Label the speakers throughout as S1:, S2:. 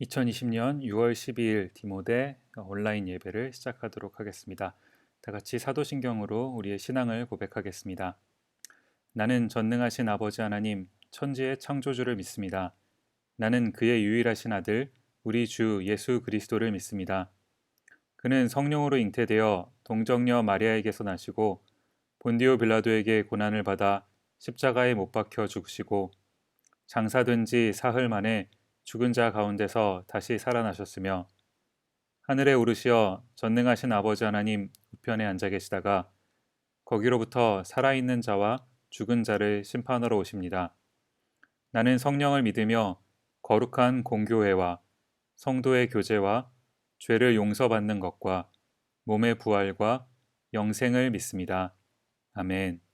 S1: 2020년 6월 12일 디모데 온라인 예배를 시작하도록 하겠습니다. 다 같이 사도신경으로 우리의 신앙을 고백하겠습니다. 나는 전능하신 아버지 하나님, 천지의 창조주를 믿습니다. 나는 그의 유일하신 아들, 우리 주 예수 그리스도를 믿습니다. 그는 성령으로 잉태되어 동정녀 마리아에게서 나시고 본디오 빌라도에게 고난을 받아 십자가에 못 박혀 죽으시고 장사된 지 사흘 만에 죽은 자 가운데서 다시 살아나셨으며 하늘에 오르시어 전능하신 아버지 하나님 우편에 앉아 계시다가 거기로부터 살아있는 자와 죽은 자를 심판하러 오십니다. 나는 성령을 믿으며 거룩한 공교회와 성도의 교제와 죄를 용서받는 것과 몸의 부활과 영생을 믿습니다. 아멘.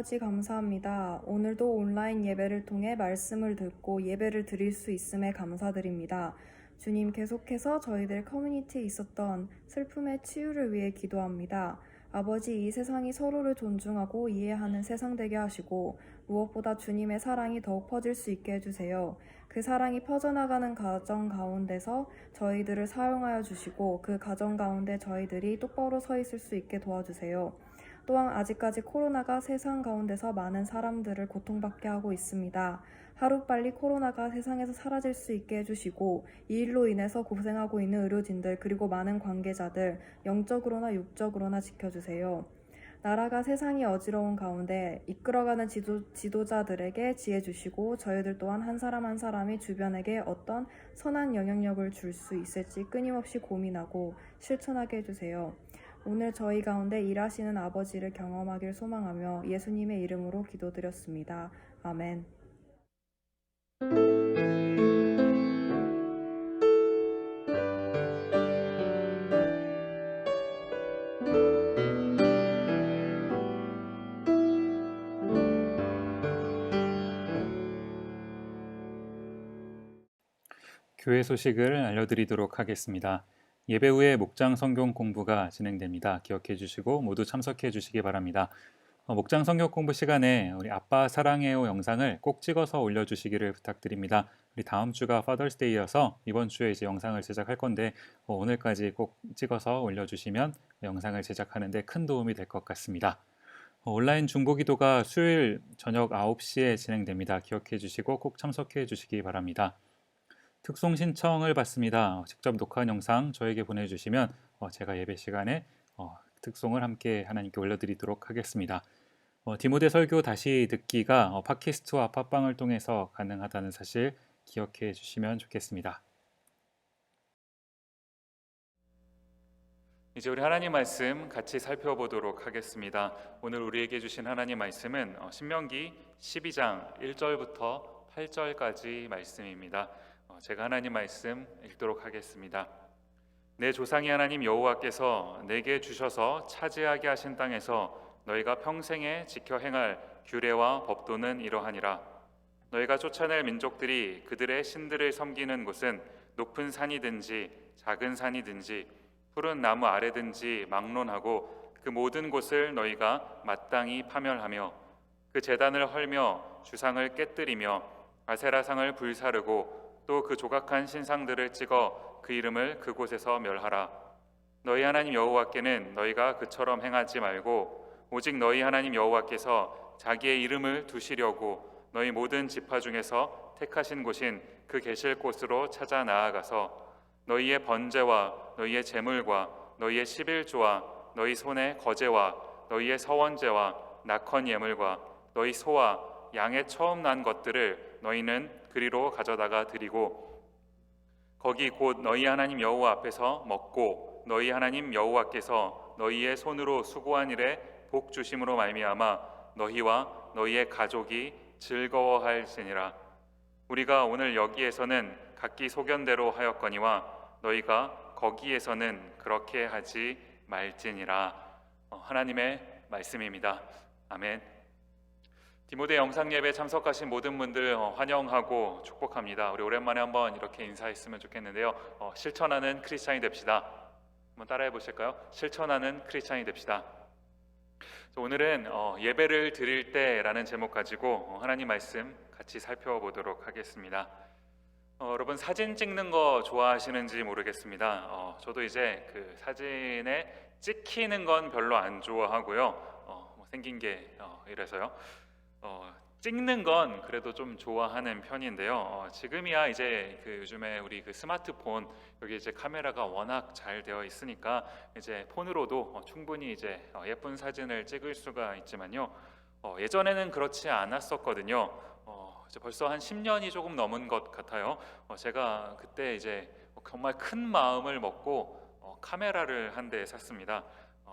S2: 아버지 감사합니다. 오늘도 온라인 예배를 통해 말씀을 듣고 예배를 드릴 수 있음에 감사드립니다. 주님 계속해서 저희들 커뮤니티에 있었던 슬픔의 치유를 위해 기도합니다. 아버지 이 세상이 서로를 존중하고 이해하는 세상 되게 하시고 무엇보다 주님의 사랑이 더욱 퍼질 수 있게 해주세요. 그 사랑이 퍼져나가는 가정 가운데서 저희들을 사용하여 주시고 그 가정 가운데 저희들이 똑바로 서 있을 수 있게 도와주세요. 또한 아직까지 코로나가 세상 가운데서 많은 사람들을 고통받게 하고 있습니다. 하루빨리 코로나가 세상에서 사라질 수 있게 해주시고 이 일로 인해서 고생하고 있는 의료진들 그리고 많은 관계자들 영적으로나 육적으로나 지켜주세요. 나라가 세상이 어지러운 가운데 이끌어가는 지도자들에게 지혜 주시고 저희들 또한 한 사람 한 사람이 주변에게 어떤 선한 영향력을 줄 수 있을지 끊임없이 고민하고 실천하게 해주세요. 오늘 저희 가운데 일하시는 아버지를 경험하길 소망하며 예수님의 이름으로 기도드렸습니다. 아멘.
S1: 교회 소식을 알려드리도록 하겠습니다. 예배 후에 목장 성경 공부가 진행됩니다. 기억해 주시고 모두 참석해 주시기 바랍니다. 목장 성경 공부 시간에 우리 아빠 사랑해요 영상을 꼭 찍어서 올려주시기를 부탁드립니다. 우리 다음 주가 파더스데이여서 이번 주에 이제 영상을 제작할 건데 오늘까지 꼭 찍어서 올려주시면 영상을 제작하는데 큰 도움이 될 것 같습니다. 온라인 중보기도가 수요일 저녁 9시에 진행됩니다. 기억해 주시고 꼭 참석해 주시기 바랍니다. 특송 신청을 받습니다. 직접 녹화한 영상 저에게 보내주시면 제가 예배 시간에 특송을 함께 하나님께 올려드리도록 하겠습니다. 디모데 설교 다시 듣기가 팟캐스트와 팟빵을 통해서 가능하다는 사실 기억해 주시면 좋겠습니다. 이제 우리 하나님 말씀 같이 살펴보도록 하겠습니다. 오늘 우리에게 주신 하나님 말씀은 신명기 12장 1절부터 8절까지 말씀입니다. 제가 하나님 말씀 읽도록 하겠습니다. 내 조상의 하나님 여호와께서 내게 주셔서 차지하게 하신 땅에서 너희가 평생에 지켜 행할 규례와 법도는 이러하니라. 너희가 쫓아낼 민족들이 그들의 신들을 섬기는 곳은 높은 산이든지 작은 산이든지 푸른 나무 아래든지 막론하고 그 모든 곳을 너희가 마땅히 파멸하며 그 제단을 헐며 주상을 깨뜨리며 아세라상을 불사르고 또 그 조각한 신상들을 찍어 그 이름을 그곳에서 멸하라. 너희 하나님 여호와께는 너희가 그처럼 행하지 말고 오직 너희 하나님 여호와께서 자기의 이름을 두시려고 너희 모든 지파 중에서 택하신 곳인 그 계실 곳으로 찾아 나아가서 너희의 번제와 너희의 제물과 너희의 십일조와 너희 손의 거제와 너희의 서원제와 낙헌 예물과 너희 소와 양의 처음 난 것들을 너희는 그리로 가져다가 드리고 거기 곧 너희 하나님 여호와 앞에서 먹고 너희 하나님 여호와께서 너희의 손으로 수고한 일에 복 주심으로 말미암아 너희와 너희의 가족이 즐거워할지니라. 우리가 오늘 여기에서는 각기 소견대로 하였거니와 너희가 거기에서는 그렇게 하지 말지니라. 하나님의 말씀입니다. 아멘. 디모데 영상 예배 참석하신 모든 분들 환영하고 축복합니다. 우리 오랜만에 한번 이렇게 인사했으면 좋겠는데요. 실천하는 크리스찬이 됩시다. 한번 따라해 보실까요? 실천하는 크리스찬이 됩시다. 오늘은 예배를 드릴 때라는 제목 가지고 하나님 말씀 같이 살펴보도록 하겠습니다. 여러분 사진 찍는 거 좋아하시는지 모르겠습니다. 저도 이제 그 사진에 찍히는 건 별로 안 좋아하고요. 뭐 생긴 게 이래서요. 찍는 건 그래도 좀 좋아하는 편인데요. 지금이야 이제 그 요즘에 우리 그 스마트폰 여기 이제 카메라가 워낙 잘 되어 있으니까 이제 폰으로도 충분히 이제 예쁜 사진을 찍을 수가 있지만요. 예전에는 그렇지 않았었거든요. 이제 벌써 한 10년이 조금 넘은 것 같아요. 제가 그때 이제 정말 큰 마음을 먹고 카메라를 한 대 샀습니다.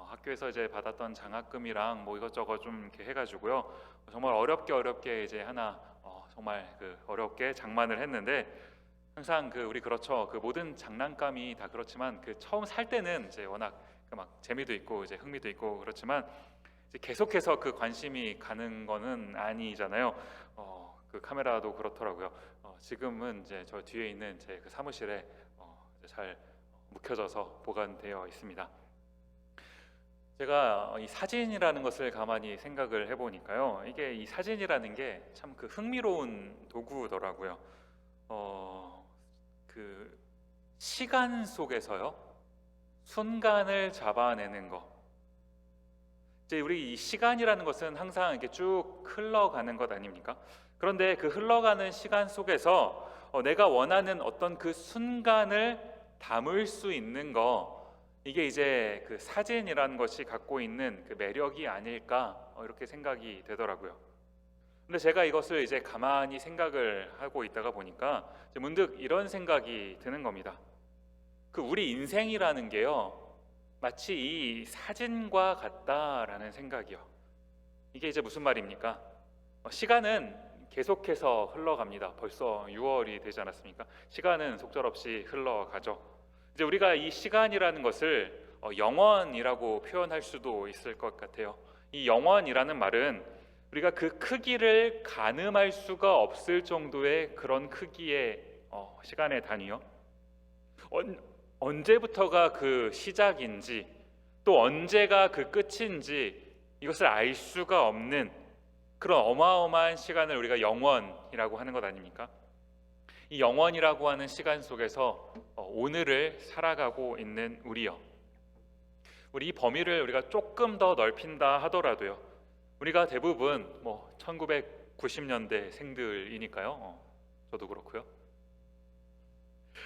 S1: 학교에서 이제 받았던 장학금이랑 뭐 이것저것 좀 이렇게 해가지고요. 정말 어렵게 이제 하나 정말 그 어렵게 장만을 했는데 항상 그 우리 그렇죠. 그 모든 장난감이 다 그렇지만 그 처음 살 때는 이제 워낙 그 막 재미도 있고 이제 흥미도 있고 그렇지만 이제 계속해서 그 관심이 가는 거는 아니잖아요. 그 카메라도 그렇더라고요. 지금은 이제 저 뒤에 있는 제 그 사무실에 이제 잘 묵혀져서 보관되어 있습니다. 제가 이 사진이라는 것을 가만히 생각을 해보니까요, 이게 이 사진이라는 게 참 그 흥미로운 도구더라고요. 그 시간 속에서요, 순간을 잡아내는 거. 이제 우리 이 시간이라는 것은 항상 이렇게 쭉 흘러가는 것 아닙니까? 그런데 그 흘러가는 시간 속에서 내가 원하는 어떤 그 순간을 담을 수 있는 거, 이게 이제 그 사진이라는 것이 갖고 있는 그 매력이 아닐까 이렇게 생각이 되더라고요. 근데 제가 이것을 이제 가만히 생각을 하고 있다가 보니까 이제 문득 이런 생각이 드는 겁니다. 그 우리 인생이라는 게요, 마치 이 사진과 같다라는 생각이요. 이게 이제 무슨 말입니까? 시간은 계속해서 흘러갑니다. 벌써 6월이 되지 않았습니까? 시간은 속절없이 흘러가죠. 이제 우리가 이 시간이라는 것을 영원이라고 표현할 수도 있을 것 같아요. 이 영원이라는 말은 우리가 그 크기를 가늠할 수가 없을 정도의 그런 크기의 시간의 단위요. 언제부터가 그 시작인지 또 언제가 그 끝인지 이것을 알 수가 없는 그런 어마어마한 시간을 우리가 영원이라고 하는 것 아닙니까? 이 영원이라고 하는 시간 속에서 오늘을 살아가고 있는 우리요, 우리 이 범위를 우리가 조금 더 넓힌다 하더라도요, 우리가 대부분 1990년대 생들이니까요. 저도 그렇고요.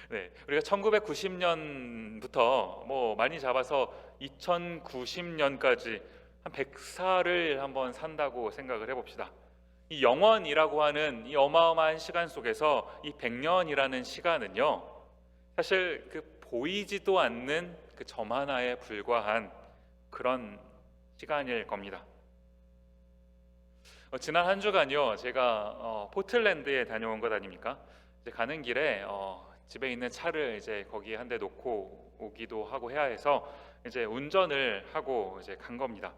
S1: 네, 우리가 1990년부터 많이 잡아서 2090년까지 한 100살을 한번 산다고 생각을 해봅시다. 이 영원이라고 하는 이 어마어마한 시간 속에서 이 100년이라는 시간은요, 사실 그 보이지도 않는 그 점 하나에 불과한 그런 시간일 겁니다. 지난 한 주간요, 제가 포틀랜드에 다녀온 것 아닙니까? 이제 가는 길에 집에 있는 차를 이제 거기에 한 대 놓고 오기도 하고 해야 해서 이제 운전을 하고 이제 간 겁니다.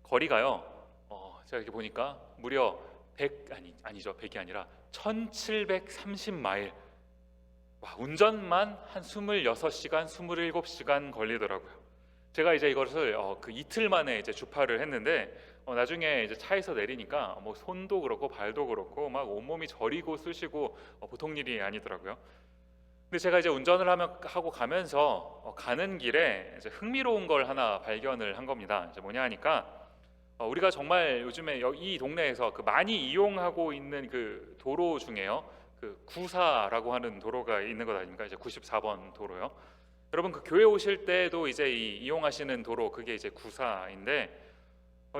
S1: 거리가요, 제가 이렇게 보니까 무려 100이 아니라 1730마일. 와, 운전만 한 26시간, 27시간 걸리더라고요. 제가 이제 이것을 그 이틀 만에 이제 주파를 했는데 나중에 이제 차에서 내리니까 손도 그렇고 발도 그렇고 막 온몸이 저리고 쑤시고 보통 일이 아니더라고요. 근데 제가 이제 운전을 하고 가면서 가는 길에 이제 흥미로운 걸 하나 발견을 한 겁니다. 이제 뭐냐 하니까 우리가 정말 요즘에 이 동네에서 그 많이 이용하고 있는 그 도로 중에요, 그 구사라고 하는 도로가 있는 것 아닙니까? 이제 94번 도로요. 여러분 그 교회 오실 때도 이제 이용하시는 도로, 그게 이제 구사인데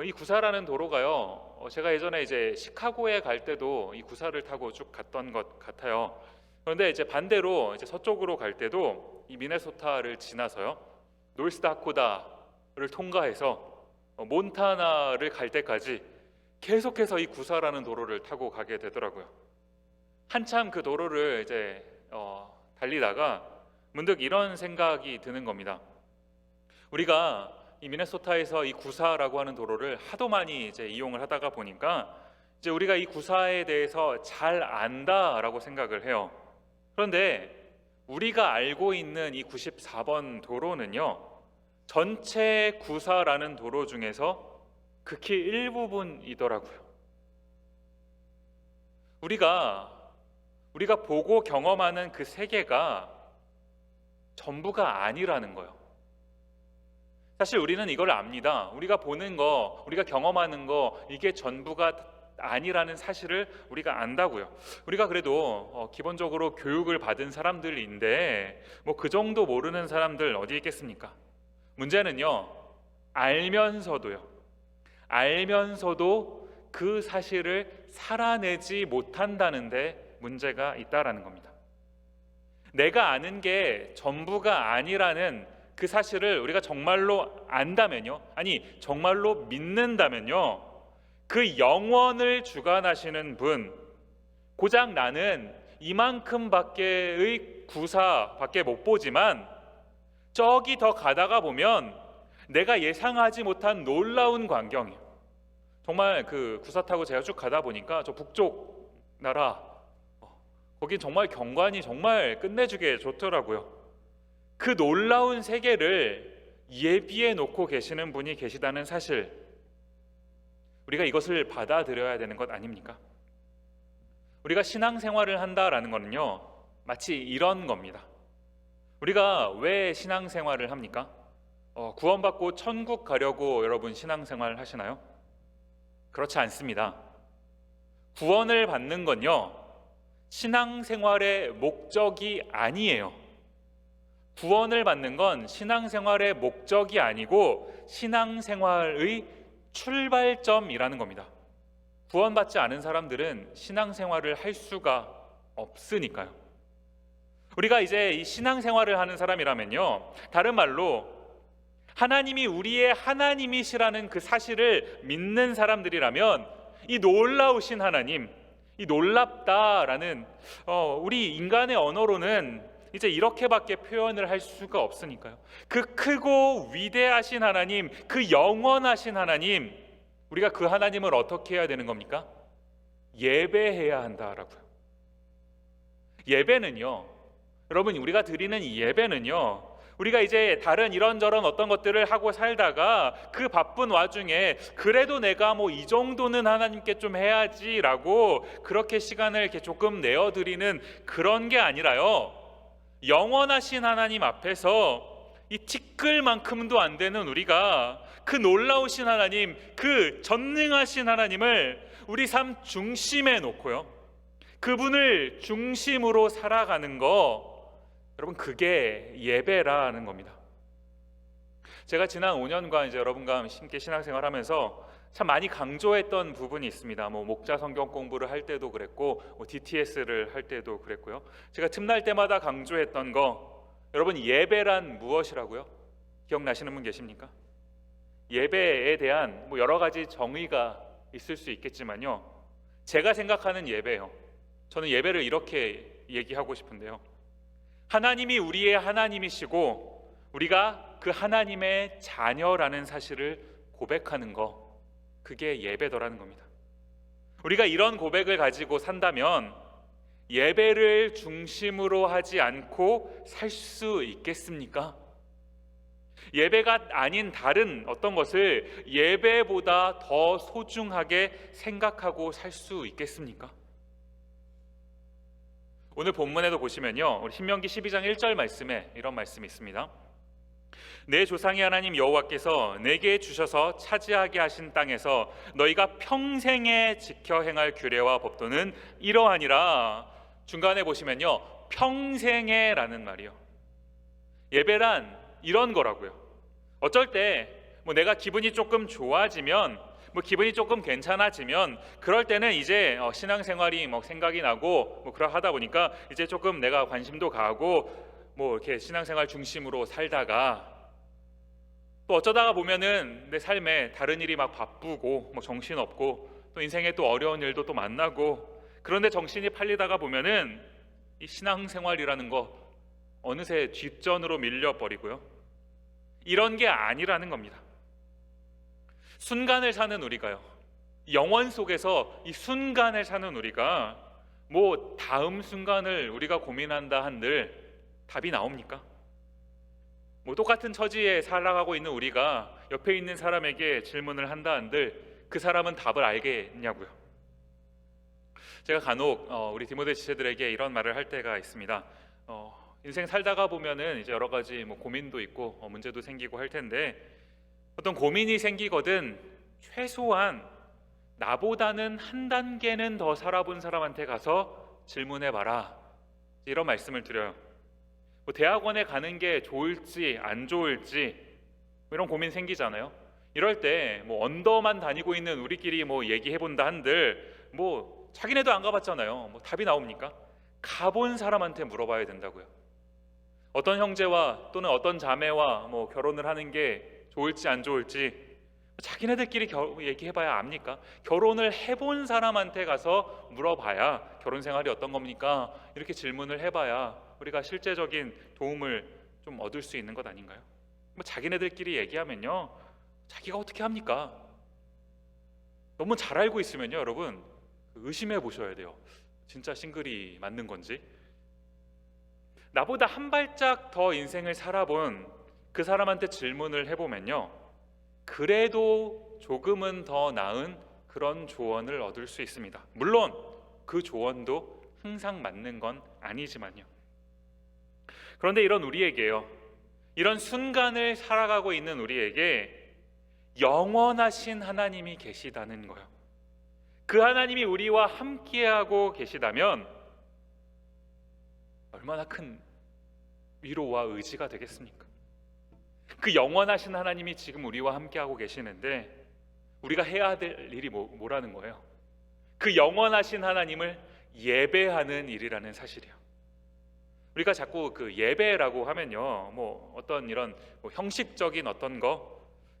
S1: 이 구사라는 도로가요, 제가 예전에 이제 시카고에 갈 때도 이 구사를 타고 쭉 갔던 것 같아요. 그런데 이제 반대로 이제 서쪽으로 갈 때도 이 미네소타를 지나서요, 노스다코다를 통과해서 몬타나를 갈 때까지 계속해서 이 구사라는 도로를 타고 가게 되더라고요. 한참 그 도로를 이제 달리다가 문득 이런 생각이 드는 겁니다. 우리가 이 미네소타에서 이 구사라고 하는 도로를 하도 많이 이제 이용을 하다가 보니까 이제 우리가 이 구사에 대해서 잘 안다라고 생각을 해요. 그런데 우리가 알고 있는 이 94번 도로는요, 전체 구사라는 도로 중에서 극히 일부분이더라고요. 우리가 보고 경험하는 그 세계가 전부가 아니라는 거예요. 사실 우리는 이걸 압니다. 우리가 보는 거, 우리가 경험하는 거, 이게 전부가 아니라는 사실을 우리가 안다고요. 우리가 그래도 기본적으로 교육을 받은 사람들인데 그 정도 모르는 사람들 어디 있겠습니까? 문제는요, 알면서도 그 사실을 살아내지 못한다는데 문제가 있다라는 겁니다. 내가 아는 게 전부가 아니라는 그 사실을 우리가 정말로 안다면요, 아니 정말로 믿는다면요, 그 영원을 주관하시는 분, 고작 나는 이만큼밖에의 구사밖에 못 보지만 저기 더 가다가 보면 내가 예상하지 못한 놀라운 광경이에요. 정말 그 구사 타고 제가 쭉 가다 보니까 저 북쪽 나라 거기 정말 경관이 정말 끝내주게 좋더라고요. 그 놀라운 세계를 예비해 놓고 계시는 분이 계시다는 사실, 우리가 이것을 받아들여야 되는 것 아닙니까? 우리가 신앙생활을 한다라는 거는요, 마치 이런 겁니다. 우리가 왜 신앙생활을 합니까? 구원받고 천국 가려고 여러분 신앙생활 하시나요? 그렇지 않습니다. 구원을 받는 건요, 신앙생활의 목적이 아니에요. 구원을 받는 건 신앙생활의 목적이 아니고 신앙생활의 출발점이라는 겁니다. 구원받지 않은 사람들은 신앙생활을 할 수가 없으니까요. 우리가 이제 이 신앙생활을 하는 사람이라면요, 다른 말로 하나님이 우리의 하나님이시라는 그 사실을 믿는 사람들이라면 이 놀라우신 하나님, 이 놀랍다라는 우리 인간의 언어로는 이제 이렇게밖에 표현을 할 수가 없으니까요. 그 크고 위대하신 하나님, 그 영원하신 하나님, 우리가 그 하나님을 어떻게 해야 되는 겁니까? 예배해야 한다라고요. 예배는요, 여러분, 우리가 드리는 이 예배는요, 우리가 이제 다른 이런저런 어떤 것들을 하고 살다가 그 바쁜 와중에 그래도 내가 뭐 이 정도는 하나님께 좀 해야지라고 그렇게 시간을 이렇게 조금 내어드리는 그런 게 아니라요, 영원하신 하나님 앞에서 이 티끌만큼도 안 되는 우리가 그 놀라우신 하나님, 그 전능하신 하나님을 우리 삶 중심에 놓고요, 그분을 중심으로 살아가는 거, 여러분, 그게 예배라는 겁니다. 제가 지난 5년간 이제 여러분과 함께 신앙생활하면서 참 많이 강조했던 부분이 있습니다. 목자 성경 공부를 할 때도 그랬고, DTS를 할 때도 그랬고요. 제가 틈날 때마다 강조했던 거, 여러분, 예배란 무엇이라고요? 기억나시는 분 계십니까? 예배에 대한 여러 가지 정의가 있을 수 있겠지만요, 제가 생각하는 예배요, 저는 예배를 이렇게 얘기하고 싶은데요, 하나님이 우리의 하나님이시고 우리가 그 하나님의 자녀라는 사실을 고백하는 거, 그게 예배더라는 겁니다. 우리가 이런 고백을 가지고 산다면 예배를 중심으로 하지 않고 살 수 있겠습니까? 예배가 아닌 다른 어떤 것을 예배보다 더 소중하게 생각하고 살 수 있겠습니까? 오늘 본문에도 보시면요, 우리 신명기 12장 1절 말씀에 이런 말씀이 있습니다. 내 조상의 하나님 여호와께서 내게 주셔서 차지하게 하신 땅에서 너희가 평생에 지켜 행할 규례와 법도는 이러하니라. 중간에 보시면요, 평생에라는 말이요, 예배란 이런 거라고요. 어쩔 때 내가 기분이 조금 좋아지면, 기분이 조금 괜찮아지면, 그럴 때는 이제 신앙생활이 생각이 나고 그러하다 보니까 이제 조금 내가 관심도 가고 이렇게 신앙생활 중심으로 살다가 또 어쩌다가 보면은 내 삶에 다른 일이 막 바쁘고 정신없고 또 인생에 또 어려운 일도 또 만나고, 그런데 정신이 팔리다가 보면은 이 신앙생활이라는 거 어느새 뒷전으로 밀려버리고요. 이런 게 아니라는 겁니다. 순간을 사는 우리가요, 영원 속에서 이 순간을 사는 우리가 다음 순간을 우리가 고민한다 한들 답이 나옵니까? 똑같은 처지에 살아가고 있는 우리가 옆에 있는 사람에게 질문을 한다 한들 그 사람은 답을 알겠냐고요. 제가 간혹 우리 디모데 지체들에게 이런 말을 할 때가 있습니다. 인생 살다가 보면은 이제 여러 가지 고민도 있고 문제도 생기고 할 텐데, 어떤 고민이 생기거든 최소한 나보다는 한 단계는 더 살아본 사람한테 가서 질문해봐라, 이런 말씀을 드려요. 대학원에 가는 게 좋을지 안 좋을지 이런 고민 생기잖아요. 이럴 때 언더만 다니고 있는 우리끼리 얘기해본다 한들 자기네도 안 가봤잖아요. 답이 나옵니까? 가본 사람한테 물어봐야 된다고요. 어떤 형제와 또는 어떤 자매와 결혼을 하는 게 좋을지 안 좋을지 자기네들끼리 얘기해봐야 압니까? 결혼을 해본 사람한테 가서 물어봐야 결혼 생활이 어떤 겁니까? 이렇게 질문을 해봐야 우리가 실제적인 도움을 좀 얻을 수 있는 것 아닌가요? 뭐 자기네들끼리 얘기하면요, 자기가 어떻게 합니까? 너무 잘 알고 있으면요, 여러분 의심해 보셔야 돼요. 진짜 싱글이 맞는 건지. 나보다 한 발짝 더 인생을 살아본 그 사람한테 질문을 해보면요, 그래도 조금은 더 나은 그런 조언을 얻을 수 있습니다. 물론 그 조언도 항상 맞는 건 아니지만요. 그런데 이런 우리에게요, 이런 순간을 살아가고 있는 우리에게 영원하신 하나님이 계시다는 거예요. 그 하나님이 우리와 함께하고 계시다면 얼마나 큰 위로와 의지가 되겠습니까? 그 영원하신 하나님이 지금 우리와 함께하고 계시는데 우리가 해야 될 일이 뭐라는 거예요? 그 영원하신 하나님을 예배하는 일이라는 사실이에요. 우리가 자꾸 그 예배라고 하면요, 뭐 어떤 이런 뭐 형식적인 어떤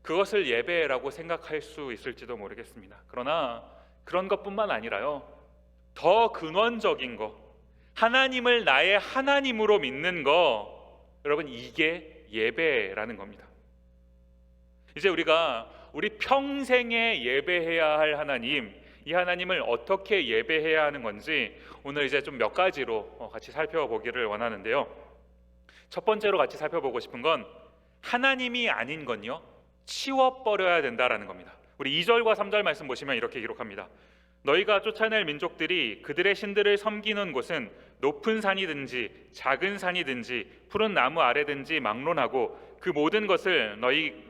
S1: 그것을 예배라고 생각할 수 있을지도 모르겠습니다. 그러나 그런 것뿐만 아니라요, 더 근원적인 하나님을 나의 하나님으로 믿는 여러분, 이게 예배라는 겁니다. 이제 우리가 우리 평생에 예배해야 할 하나님, 이 하나님을 어떻게 예배해야 하는 건지 오늘 이제 좀 몇 가지로 같이 살펴보기를 원하는데요. 첫 번째로 같이 살펴보고 싶은 건 하나님이 아닌 건요, 치워버려야 된다라는 겁니다. 우리 2절과 3절 말씀 보시면 이렇게 기록합니다. 너희가 쫓아낼 민족들이 그들의 신들을 섬기는 곳은 높은 산이든지 작은 산이든지 푸른 나무 아래든지 막론하고 그 모든 것을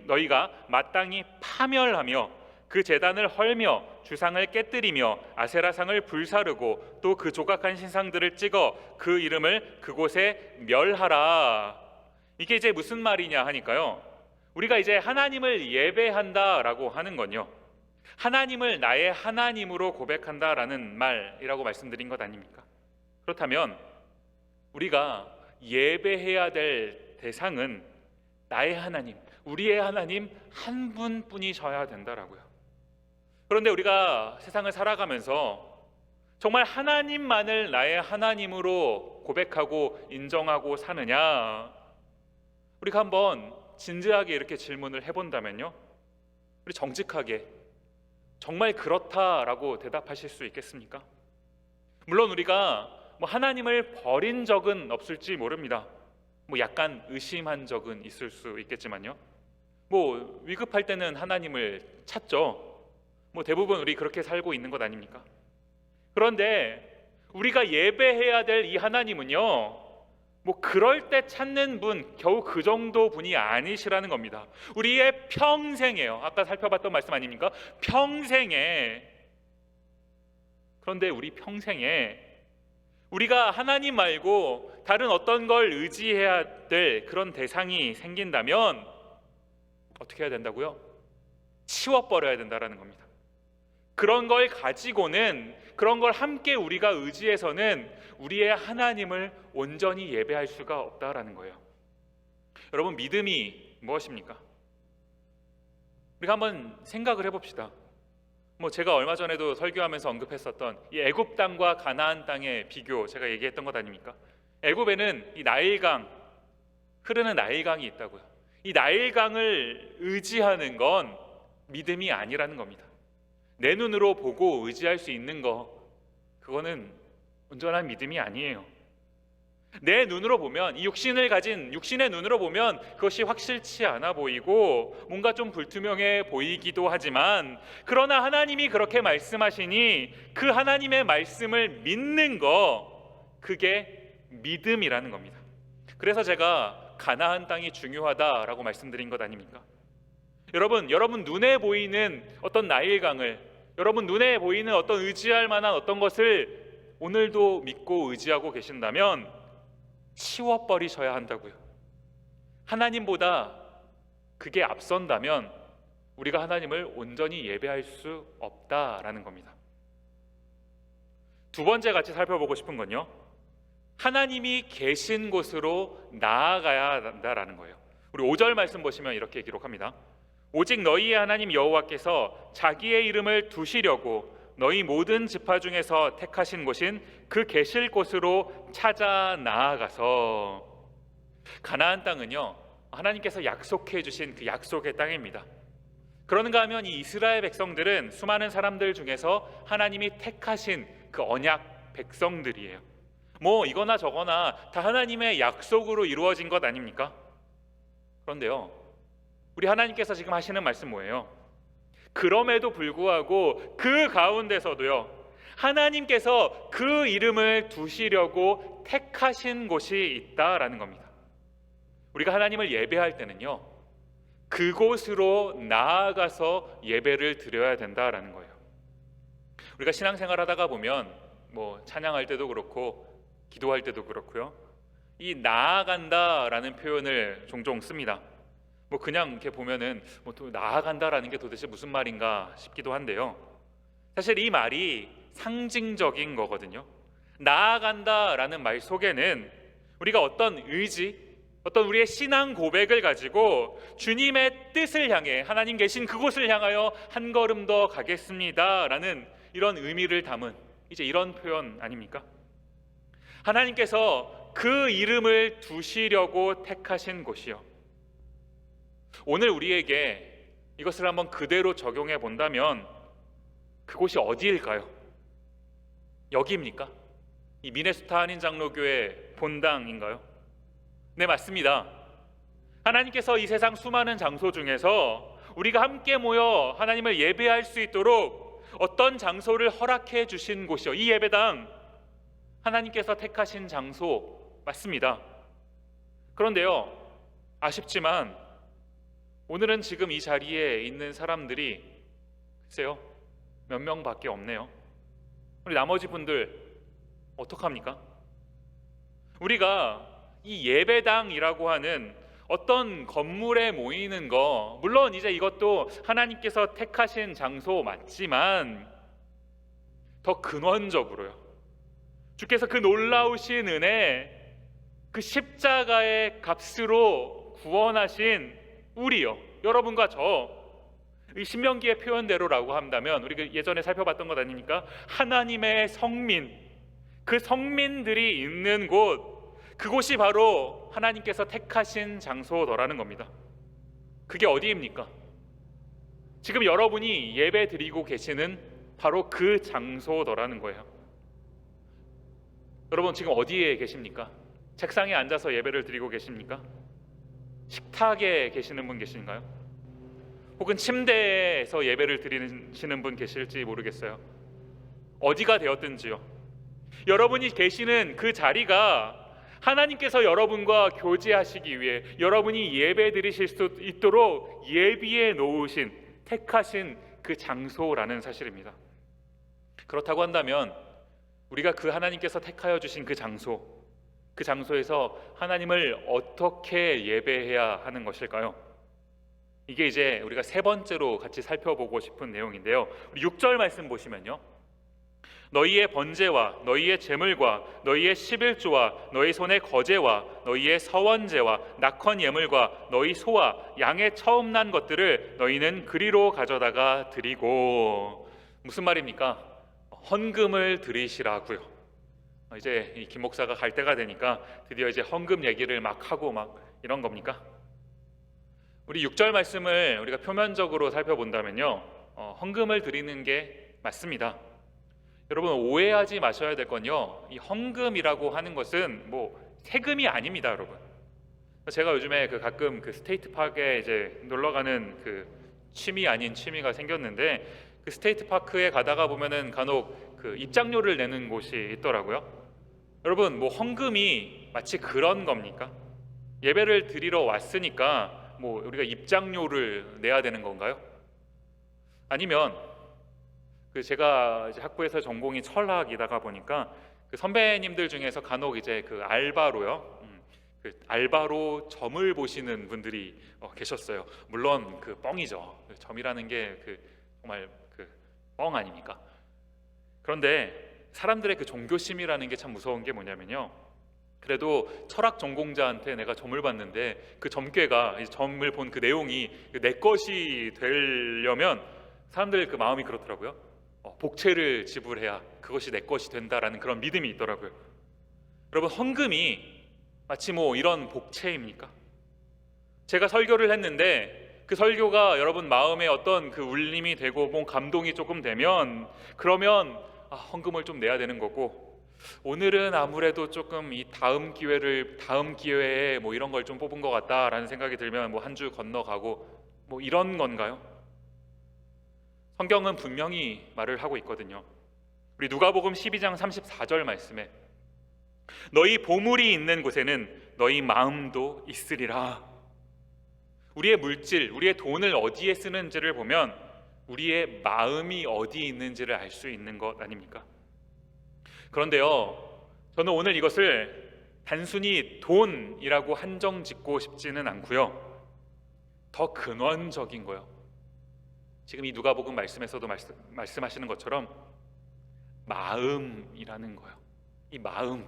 S1: 너희가 마땅히 파멸하며 그 제단을 헐며 주상을 깨뜨리며 아세라상을 불사르고 또 그 조각한 신상들을 찍어 그 이름을 그곳에 멸하라. 이게 이제 무슨 말이냐 하니까요, 우리가 이제 하나님을 예배한다라고 하는 건요, 하나님을 나의 하나님으로 고백한다라는 말이라고 말씀드린 것 아닙니까? 그렇다면 우리가 예배해야 될 대상은 나의 하나님, 우리의 하나님 한 분뿐이셔야 된다라고요. 그런데 우리가 세상을 살아가면서 정말 하나님만을 나의 하나님으로 고백하고 인정하고 사느냐, 우리가 한번 진지하게 이렇게 질문을 해본다면요, 우리 정직하게 정말 그렇다라고 대답하실 수 있겠습니까? 물론 우리가 뭐 하나님을 버린 적은 없을지 모릅니다. 뭐 약간 의심한 적은 있을 수 있겠지만요, 뭐 위급할 때는 하나님을 찾죠. 뭐 대부분 우리 그렇게 살고 있는 것 아닙니까? 그런데 우리가 예배해야 될 이 하나님은요, 뭐 그럴 때 찾는 분, 겨우 그 정도 분이 아니시라는 겁니다. 우리의 평생에요. 아까 살펴봤던 말씀 아닙니까? 평생에. 그런데 우리 평생에 우리가 하나님 말고 다른 어떤 걸 의지해야 될 그런 대상이 생긴다면 어떻게 해야 된다고요? 치워버려야 된다라는 겁니다. 그런 걸 가지고는, 그런 걸 함께 우리가 의지해서는 우리의 하나님을 온전히 예배할 수가 없다라는 거예요. 여러분, 믿음이 무엇입니까? 우리가 한번 생각을 해봅시다. 뭐 제가 얼마 전에도 설교하면서 언급했었던 이 애굽 땅과 가나안 땅의 비교, 제가 얘기했던 것 아닙니까? 애굽에는 이 나일강, 흐르는 나일강이 있다고요. 이 나일강을 의지하는 건 믿음이 아니라는 겁니다. 내 눈으로 보고 의지할 수 있는 그거는 온전한 믿음이 아니에요. 내 눈으로 보면, 이 육신을 가진 육신의 눈으로 보면 그것이 확실치 않아 보이고 뭔가 좀 불투명해 보이기도 하지만, 그러나 하나님이 그렇게 말씀하시니 그 하나님의 말씀을 믿는 그게 믿음이라는 겁니다. 그래서 제가 가나안 땅이 중요하다라고 말씀드린 것 아닙니까? 여러분 눈에 보이는 어떤 나일강을, 여러분 눈에 보이는 어떤 의지할 만한 어떤 것을 오늘도 믿고 의지하고 계신다면 치워버리셔야 한다고요. 하나님보다 그게 앞선다면 우리가 하나님을 온전히 예배할 수 없다라는 겁니다. 두 번째 같이 살펴보고 싶은 건요, 하나님이 계신 곳으로 나아가야 한다라는 거예요. 우리 5절 말씀 보시면 이렇게 기록합니다. 오직 너희의 하나님 여호와께서 자기의 이름을 두시려고 너희 모든 지파 중에서 택하신 곳인 그 계실 곳으로 찾아 나아가서. 가나안 땅은요,
S3: 하나님께서 약속해 주신 그 약속의 땅입니다. 그런가 하면 이 이스라엘 백성들은 수많은 사람들 중에서 하나님이 택하신 그 언약 백성들이에요. 뭐 이거나 저거나 다 하나님의 약속으로 이루어진 것 아닙니까? 그런데요, 우리 하나님께서 지금 하시는 말씀 뭐예요? 그럼에도 불구하고 그 가운데서도요, 하나님께서 그 이름을 두시려고 택하신 곳이 있다라는 겁니다. 우리가 하나님을 예배할 때는요, 그곳으로 나아가서 예배를 드려야 된다라는 거예요. 우리가 신앙생활 하다가 보면 뭐 찬양할 때도 그렇고 기도할 때도 그렇고요, 이 나아간다라는 표현을 종종 씁니다. 뭐 그냥 이렇게 보면은 뭐 또 나아간다라는 게 도대체 무슨 말인가 싶기도 한데요, 사실 이 말이 상징적인 거거든요. 나아간다라는 말 속에는 우리가 어떤 의지, 어떤 우리의 신앙 고백을 가지고 주님의 뜻을 향해, 하나님 계신 그곳을 향하여 한 걸음 더 가겠습니다라는 이런 의미를 담은 이제 이런 표현 아닙니까? 하나님께서 그 이름을 두시려고 택하신 곳이요, 오늘 우리에게 이것을 한번 그대로 적용해 본다면 그곳이 어디일까요? 여기입니까? 이 미네소타 한인장로교회 본당인가요? 네, 맞습니다. 하나님께서 이 세상 수많은 장소 중에서 우리가 함께 모여 하나님을 예배할 수 있도록 어떤 장소를 허락해 주신 곳이요, 이 예배당, 하나님께서 택하신 장소 맞습니다. 그런데요, 아쉽지만 오늘은 지금 이 자리에 있는 사람들이 글쎄요, 몇 명밖에 없네요. 우리 나머지 분들 어떡합니까? 우리가 이 예배당이라고 하는 어떤 건물에 모이는 거, 물론 이제 이것도 하나님께서 택하신 장소 맞지만 더 근원적으로요, 주께서 그 놀라우신 은혜, 그 십자가의 값으로 구원하신 우리요, 여러분과 저, 이 신명기의 표현대로라고 한다면 우리가 예전에 살펴봤던 것 아닙니까? 하나님의 성민, 그 성민들이 있는 곳, 그곳이 바로 하나님께서 택하신 장소더라는 겁니다. 그게 어디입니까? 지금 여러분이 예배 드리고 계시는 바로 그 장소더라는 거예요. 여러분 지금 어디에 계십니까? 책상에 앉아서 예배를 드리고 계십니까? 식탁에 계시는 분 계신가요? 혹은 침대에서 예배를 드리시는 분 계실지 모르겠어요. 어디가 되었든지요, 여러분이 계시는 그 자리가 하나님께서 여러분과 교제하시기 위해 여러분이 예배 드리실 수 있도록 예비해 놓으신, 택하신 그 장소라는 사실입니다. 그렇다고 한다면 우리가 그 하나님께서 택하여 주신 그 장소, 그 장소에서 하나님을 어떻게 예배해야 하는 것일까요? 이게 이제 우리가 세 번째로 같이 살펴보고 싶은 내용인데요, 우리 6절 말씀 보시면요, 너희의 번제와 너희의 제물과 너희의 11조와 너희 손의 거제와 너희의 서원제와 낙헌 예물과 너희 소와 양의 처음 난 것들을 너희는 그리로 가져다가 드리고. 무슨 말입니까? 헌금을 드리시라고요. 이제 이 김 목사가 갈 때가 되니까 드디어 이제 헌금 얘기를 막 하고 막 이런 겁니까? 우리 6절 말씀을 우리가 표면적으로 살펴본다면요, 헌금을 드리는 게 맞습니다. 여러분 오해하지 마셔야 될 건요, 이 헌금이라고 하는 것은 뭐 세금이 아닙니다, 여러분. 제가 요즘에 가끔 그 스테이트 파크에 이제 놀러 가는 그 취미 아닌 취미가 생겼는데, 그 스테이트 파크에 가다가 보면은 간혹 그 입장료를 내는 곳이 있더라고요. 여러분 뭐 헌금이 마치 그런 겁니까? 예배를 드리러 왔으니까 뭐 우리가 입장료를 내야 되는 건가요? 아니면 그 제가 이제 학부에서 전공이 철학이다가 보니까 그 선배님들 중에서 간혹 이제 그 알바로요, 그 알바로 점을 보시는 분들이 계셨어요. 물론 그 뻥이죠. 점이라는 게 그 정말 그 뻥 아닙니까? 그런데 사람들의 그 종교심이라는 게 참 무서운 게 뭐냐면요, 그래도 철학 전공자한테 내가 점을 봤는데 그 점괘가, 점을 본 그 내용이 내 것이 되려면 사람들 그 마음이 그렇더라고요. 복채를 지불해야 그것이 내 것이 된다라는 그런 믿음이 있더라고요. 여러분 헌금이 마치 뭐 이런 복채입니까? 제가 설교를 했는데 그 설교가 여러분 마음에 어떤 그 울림이 되고 뭐 감동이 조금 되면 그러면 헌금을 좀 내야 되는 거고, 오늘은 아무래도 조금 이 다음 기회에 뭐 이런 걸 좀 뽑은 것 같다라는 생각이 들면 뭐 한 주 건너가고 뭐 이런 건가요? 성경은 분명히 말을 하고 있거든요. 우리 누가복음 12장 34절 말씀에 너희 보물이 있는 곳에는 너희 마음도 있으리라. 우리의 물질, 우리의 돈을 어디에 쓰는지를 보면 우리의 마음이 어디에 있는지를 알 수 있는 것 아닙니까? 그런데요, 저는 오늘 이것을 단순히 돈이라고 한정 짓고 싶지는 않고요, 더 근원적인 거요, 지금 이 누가복음 말씀에서도 말씀하시는 것처럼 마음이라는 거예요. 이 마음.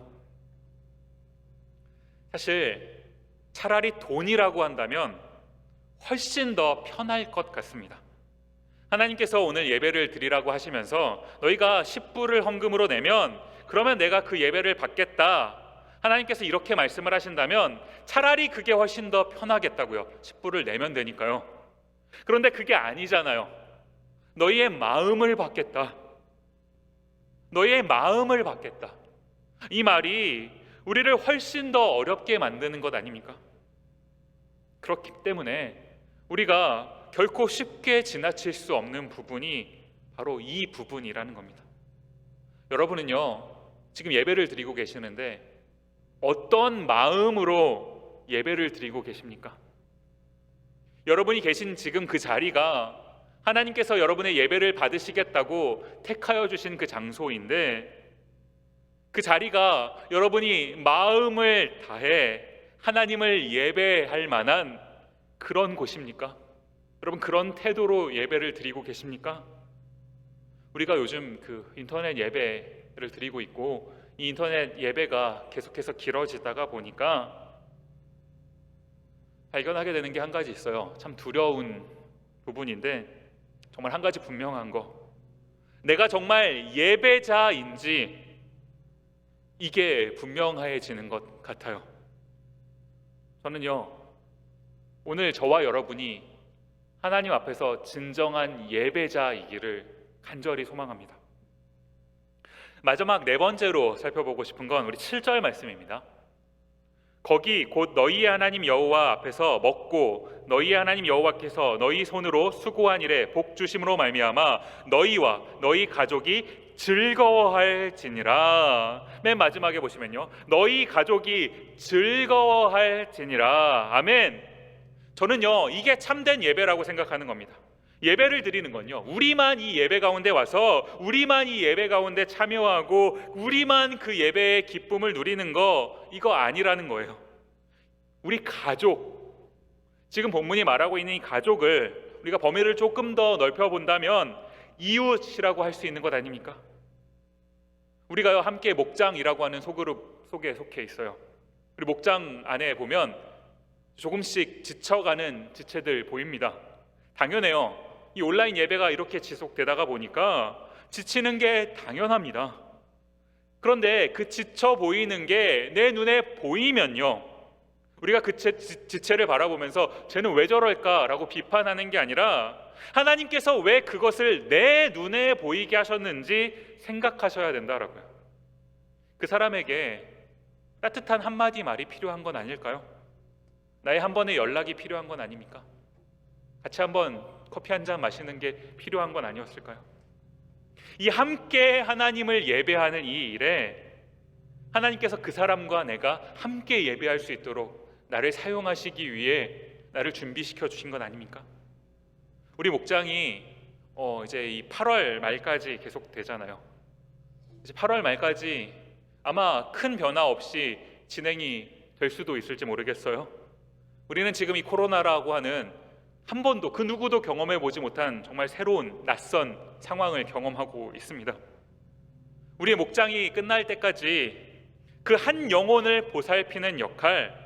S3: 사실 차라리 돈이라고 한다면 훨씬 더 편할 것 같습니다. 하나님께서 오늘 예배를 드리라고 하시면서 너희가 10불을 헌금으로 내면 그러면 내가 그 예배를 받겠다, 하나님께서 이렇게 말씀을 하신다면 차라리 그게 훨씬 더 편하겠다고요. 10불을 내면 되니까요. 그런데 그게 아니잖아요. 너희의 마음을 받겠다. 너희의 마음을 받겠다. 이 말이 우리를 훨씬 더 어렵게 만드는 것 아닙니까? 그렇기 때문에 우리가 결코 쉽게 지나칠 수 없는 부분이 바로 이 부분이라는 겁니다. 여러분은요, 지금 예배를 드리고 계시는데 어떤 마음으로 예배를 드리고 계십니까? 여러분이 계신 지금 그 자리가 하나님께서 여러분의 예배를 받으시겠다고 택하여 주신 그 장소인데, 그 자리가 여러분이 마음을 다해 하나님을 예배할 만한 그런 곳입니까? 여러분, 그런 태도로 예배를 드리고 계십니까? 우리가 요즘 그 인터넷 예배를 드리고 있고, 이 인터넷 예배가 계속해서 길어지다가 보니까 발견하게 되는 게 한 가지 있어요. 참 두려운 부분인데, 정말 한 가지 분명한 거, 내가 정말 예배자인지 이게 분명해지는 것 같아요. 저는요, 오늘 저와 여러분이 하나님 앞에서 진정한 예배자이기를 간절히 소망합니다. 마지막 네 번째로 살펴보고 싶은 건 우리 7절 말씀입니다. 거기 곧 너희의 하나님 여호와 앞에서 먹고 너희의 하나님 여호와께서 너희 손으로 수고한 일에 복 주심으로 말미암아 너희와 너희 가족이 즐거워할지니라. 맨 마지막에 보시면요, 너희 가족이 즐거워할지니라. 아멘. 저는요, 이게 참된 예배라고 생각하는 겁니다. 예배를 드리는 건요, 우리만 이 예배 가운데 와서 우리만 이 예배 가운데 참여하고 우리만 그 예배의 기쁨을 누리는 거, 이거 아니라는 거예요. 우리 가족, 지금 본문이 말하고 있는 이 가족을 우리가 범위를 조금 더 넓혀본다면 이웃이라고 할 수 있는 것 아닙니까? 우리가 함께 목장이라고 하는 소그룹 속에 속해 있어요. 우리 목장 안에 보면 조금씩 지쳐가는 지체들 보입니다. 당연해요. 이 온라인 예배가 이렇게 지속되다가 보니까 지치는 게 당연합니다. 그런데 그 지쳐 보이는 게 내 눈에 보이면요, 우리가 그 지체를 바라보면서 쟤는 왜 저럴까라고 비판하는 게 아니라 하나님께서 왜 그것을 내 눈에 보이게 하셨는지 생각하셔야 된다라고요. 그 사람에게 따뜻한 한마디 말이 필요한 건 아닐까요? 나의 한 번의 연락이 필요한 건 아닙니까? 같이 한번 커피 한 잔 마시는 게 필요한 건 아니었을까요? 이 함께 하나님을 예배하는 이 일에 하나님께서 그 사람과 내가 함께 예배할 수 있도록 나를 사용하시기 위해 나를 준비시켜 주신 건 아닙니까? 우리 목장이 이제 이 8월 말까지 계속 되잖아요. 이제 8월 말까지 아마 큰 변화 없이 진행이 될 수도 있을지 모르겠어요. 우리는 지금 이 코로나라고 하는 한 번도 그 누구도 경험해 보지 못한 정말 새로운 낯선 상황을 경험하고 있습니다. 우리의 목장이 끝날 때까지 그 한 영혼을 보살피는 역할,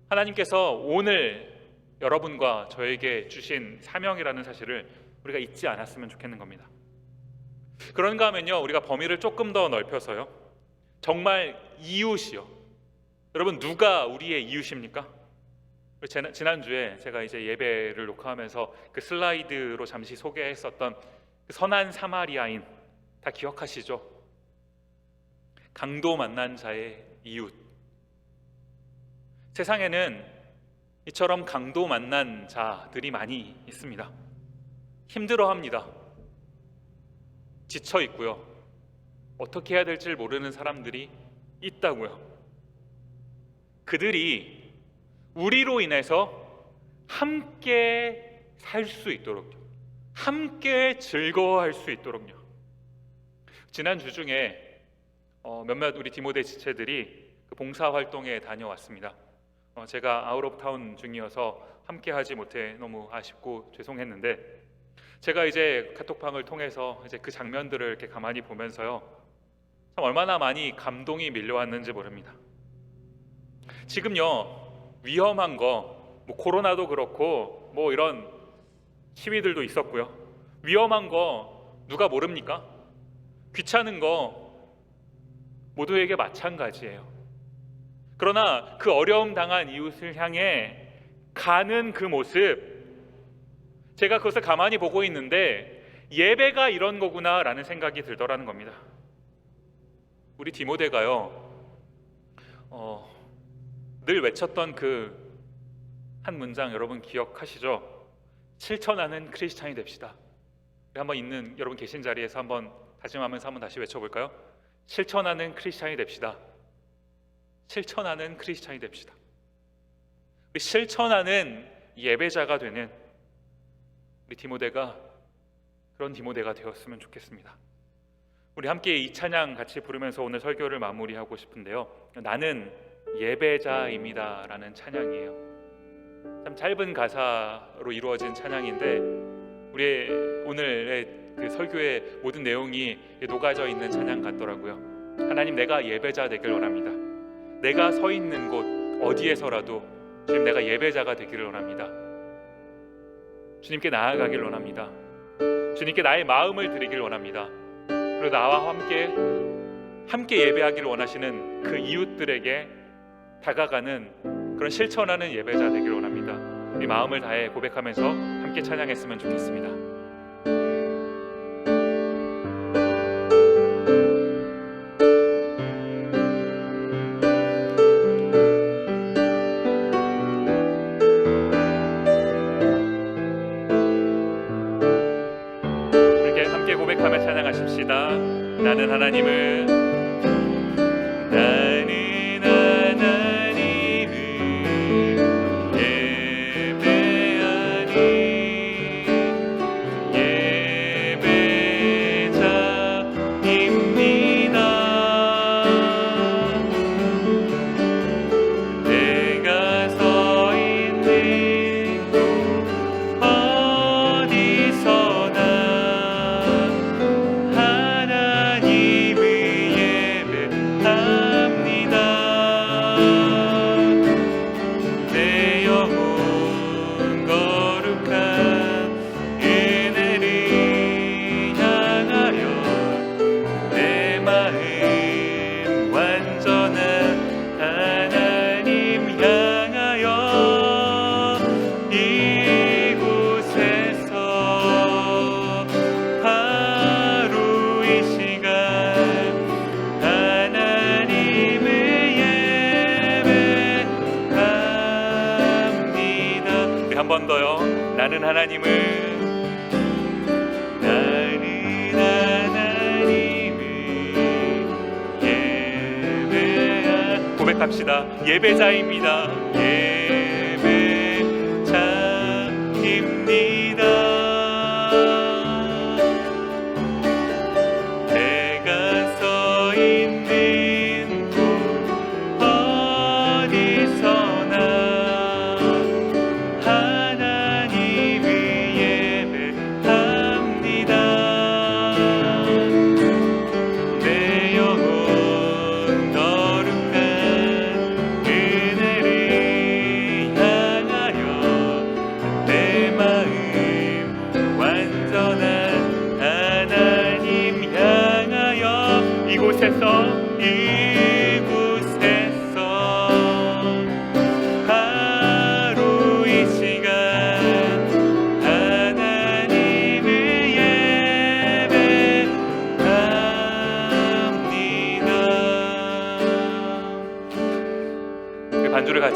S3: 하나님께서 오늘 여러분과 저에게 주신 사명이라는 사실을 우리가 잊지 않았으면 좋겠는 겁니다. 그런가 하면요, 우리가 범위를 조금 더 넓혀서요, 정말 이웃이요. 여러분, 누가 우리의 이웃입니까? 지난주에 제가 이제 예배를 녹화하면서 그 슬라이드로 잠시 소개했었던 그 선한 사마리아인, 다 기억하시죠? 강도 만난 자의 이웃. 세상에는 이처럼 강도 만난 자들이 많이 있습니다. 힘들어합니다. 지쳐 있고요. 어떻게 해야 될지 모르는 사람들이 있다고요. 그들이 우리로 인해서 함께 살 수 있도록요, 함께 즐거워할 수 있도록요. 지난주 중에 몇몇 우리 디모데 지체들이 그 봉사활동에 다녀왔습니다. 제가 아웃 오브 타운 중이어서 함께 하지 못해 너무 아쉽고 죄송했는데, 제가 이제 카톡방을 통해서 이제 그 장면들을 이렇게 가만히 보면서요, 참 얼마나 많이 감동이 밀려왔는지 모릅니다. 지금요, 위험한 거, 뭐 코로나도 그렇고 뭐 이런 시위들도 있었고요, 위험한 거 누가 모릅니까? 귀찮은 거 모두에게 마찬가지예요. 그러나 그 어려움 당한 이웃을 향해 가는 그 모습, 제가 그것을 가만히 보고 있는데 예배가 이런 거구나라는 생각이 들더라는 겁니다. 우리 디모데가요, 늘 외쳤던 그 한 문장 여러분 기억하시죠? 실천하는 크리스찬이 됩시다. 한번 있는 여러분 계신 자리에서 한번 다짐하면서 한번 다시 외쳐볼까요? 실천하는 크리스찬이 됩시다. 실천하는 크리스찬이 됩시다. 실천하는 예배자가 되는 우리 디모데가 그런 디모데가 되었으면 좋겠습니다. 우리 함께 이 찬양 같이 부르면서 오늘 설교를 마무리하고 싶은데요, 나는 예배자입니다 라는 찬양이에요. 참 짧은 가사로 이루어진 찬양인데 우리 오늘의 그 설교의 모든 내용이 녹아져 있는 찬양 같더라고요. 하나님, 내가 예배자 되길 원합니다. 내가 서 있는 곳 어디에서라도 주님, 내가 예배자가 되기를 원합니다. 주님께 나아가길 원합니다. 주님께 나의 마음을 드리길 원합니다. 그리고 나와 함께 예배하기를 원하시는 그 이웃들에게 다가가는 그런 실천하는 예배자 되기를 원합니다. 우리 마음을 다해 고백하면서 함께 찬양했으면 좋겠습니다. 이렇게 함께 고백하며 찬양하십시다. 나는 하나님을 한 번 더요. 나는 하나님을 예배하 고백합시다. 예배자입니다. 예배자입니다. 내가 서 있는 곳 어디서나 하나님을 예배합니다. 내 영혼 거룩한 은혜를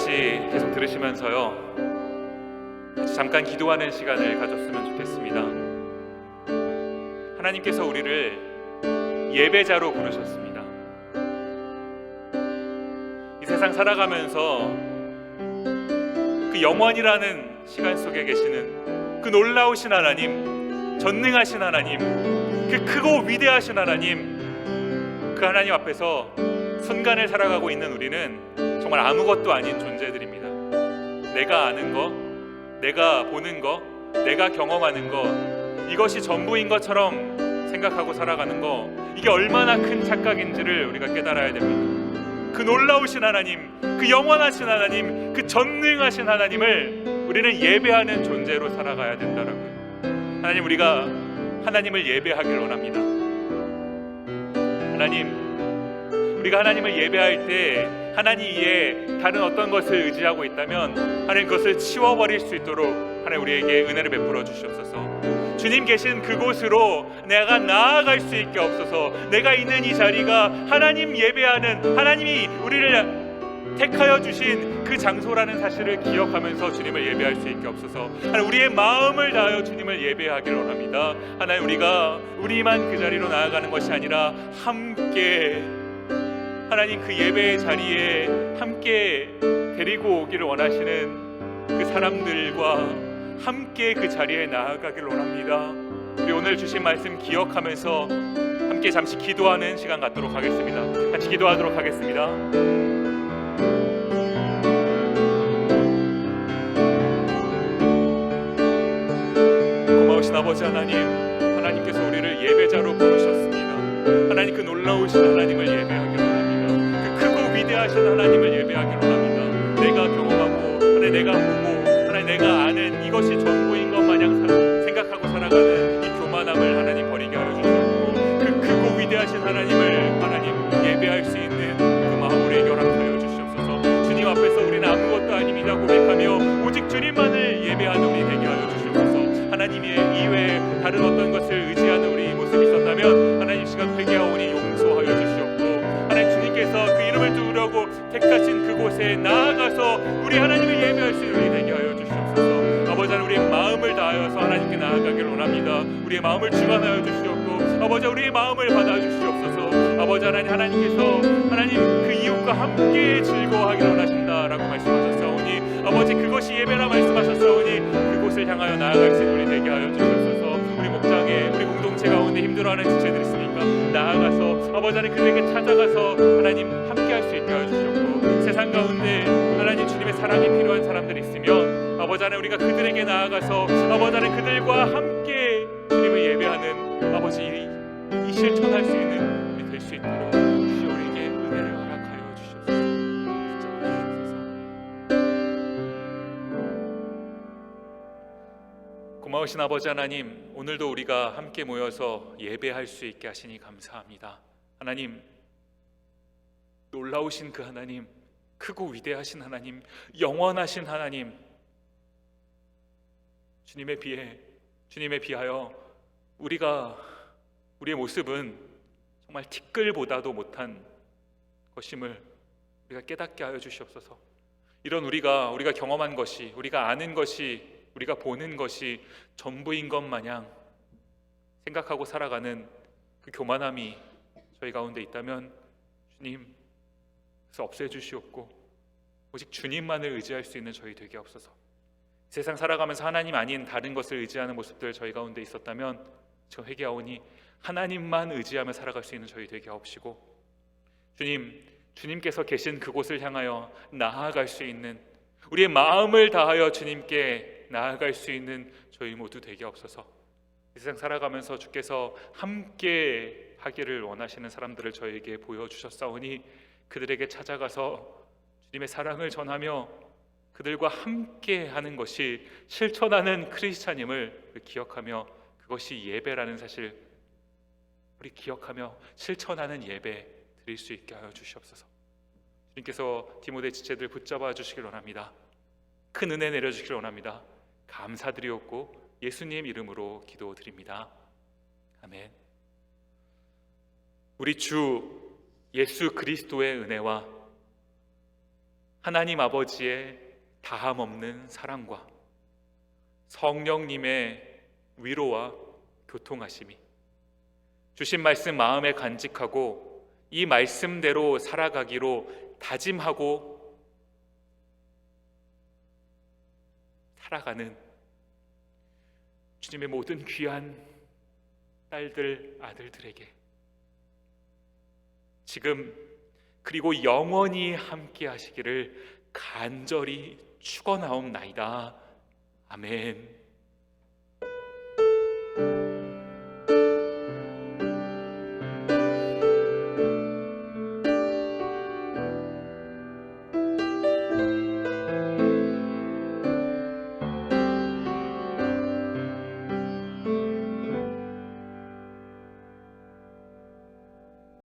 S3: 같이 계속 들으시면서요, 같이 잠깐 기도하는 시간을 가졌으면 좋겠습니다. 하나님께서 우리를 예배자로 부르셨습니다. 이 세상 살아가면서 그 영원이라는 시간 속에 계시는 그 놀라우신 하나님, 전능하신 하나님, 그 크고 위대하신 하나님, 그 하나님 앞에서 순간을 살아가고 있는 우리는 정말 아무것도 아닌 존재들입니다. 내가 아는 거, 내가 보는 거, 내가 경험하는 거, 이것이 전부인 것처럼 생각하고 살아가는 거, 이게 얼마나 큰 착각인지를 우리가 깨달아야 됩니다. 그 놀라우신 하나님, 그 영원하신 하나님, 그 전능하신 하나님을 우리는 예배하는 존재로 살아가야 된다라고요. 하나님, 우리가 하나님을 예배하길 원합니다. 하나님, 우리가 하나님을 예배할 때 하나님 이에 다른 어떤 것을 의지하고 있다면 하나님 그것을 치워버릴 수 있도록 하나님 우리에게 은혜를 베풀어 주시옵소서. 주님 계신 그곳으로 내가 나아갈 수 있게 없어서, 내가 있는 이 자리가 하나님 예배하는, 하나님이 우리를 택하여 주신 그 장소라는 사실을 기억하면서 주님을 예배할 수 있게 없어서, 하나님 우리의 마음을 다하여 주님을 예배하기를 원합니다. 하나님, 우리가 우리만 그 자리로 나아가는 것이 아니라 함께 하나님 그 예배의 자리에 함께 데리고 오기를 원하시는 그 사람들과 함께 그 자리에 나아가기를 원합니다. 우리 오늘 주신 말씀 기억하면서 함께 잠시 기도하는 시간 갖도록 하겠습니다. 같이 기도하도록 하겠습니다. 고마우신 아버지 하나님, 하나님께서 우리를 예배자로 부르셨습니다. 하나님 그 놀라우신 하나님을 예배하기를 원합니다. 그 크고 위대하신 하나님을 예배하기를 원합니다. 내가 경험하고 하나님 내가 보고 하나님 내가 아는 이것이 전부인 것 마냥 생각하고 살아가는 이 교만함을 하나님 버리게 하여 주시고, 그 크고 위대하신 하나님을 하나님 예배할 수 있는 그 마음으로 결합하여 주시옵소서. 주님 앞에서 우리는 아무것도 아닙니다 고백하며 오직 주님만을 예배하는 우리 되게 하여 주시옵소서. 하나님의 이외에 다른 어떤 것을 의지하는 우리 모습이 있었다면 하나님 시간 회개하오니 용서하여 주시옵고, 하나님 주님께서 그 이름을 두려고 택하신 그곳에 나아가서 우리 하나님을 예배할 수 있는 우리 되게 하여 주시옵소서. 아버지 하나님, 우리의 마음을 다하여서 하나님께 나아가기를 원합니다. 우리의 마음을 주관하여 주시옵고, 아버지 우리의 마음을 받아 주시옵소서. 아버지 하나님, 하나님께서 하나님 그 이웃과 함께 즐거워하기를 원하신다라고 말씀하셨사오니, 아버지 그것이 예배라 말씀하셨사오니 그곳을 향하여 나아갈 수 있는 우리 되게 하여 주시옵소서. 우리 목장에 우리 공동체 가운데 힘들어하는 지체들 있으니까 나아가서 아버지 하나님 그들에게 찾아가서 하나님 함께할 수 있게 하여 주시옵고, 세상 가운데 하나님 주님의 사랑이 필요한 사람들이 있으면 아버지 하나님 우리가 그들에게 나아가서 아버지 하나님 그들과 함께 주님을 예배하는 아버지 이 실천할 수 있는 우리 될 수 있도록 주여 우리에게 은혜를 허락하여 주시옵소서. 고마우신 아버지 하나님, 오늘도 우리가 함께 모여서 예배할 수 있게 하시니 감사합니다. 하나님, 놀라우신 그 하나님, 크고 위대하신 하나님, 영원하신 하나님, 주님에 비하여 우리의 모습은 정말 티끌보다도 못한 것임을 우리가 깨닫게 하여 주시옵소서. 이런 우리가 경험한 것이, 우리가 아는 것이, 우리가 보는 것이 전부인 것 마냥 생각하고 살아가는 그 교만함이 저희 가운데 있다면 주님 그래서 없애주시옵고, 오직 주님만을 의지할 수 있는 저희 되게 없어서, 세상 살아가면서 하나님 아닌 다른 것을 의지하는 모습들 저희 가운데 있었다면 저 회개하오니 하나님만 의지하며 살아갈 수 있는 저희 되게 하옵시고, 주님께서 계신 그곳을 향하여 나아갈 수 있는, 우리의 마음을 다하여 주님께 나아갈 수 있는 저희 모두 되게 없어서, 이 세상 살아가면서 주께서 함께 하기를 원하시는 사람들을 저에게 보여주셨사오니 그들에게 찾아가서 주님의 사랑을 전하며 그들과 함께 하는 것이 실천하는 크리스찬임을 기억하며, 그것이 예배라는 사실 우리 기억하며 실천하는 예배 드릴 수 있게 하여 주시옵소서. 주님께서 디모데 지체들 붙잡아 주시길 원합니다. 큰 은혜 내려주시길 원합니다. 감사드리옵고 예수님 이름으로 기도드립니다. 아멘. 우리 주 예수 그리스도의 은혜와 하나님 아버지의 다함 없는 사랑과 성령님의 위로와 교통하심이 주신 말씀 마음에 간직하고 이 말씀대로 살아가기로 다짐하고 살아가는 주님의 모든 귀한 딸들, 아들들에게 지금 그리고 영원히 함께 하시기를 간절히 축원하옵나이다. 아멘.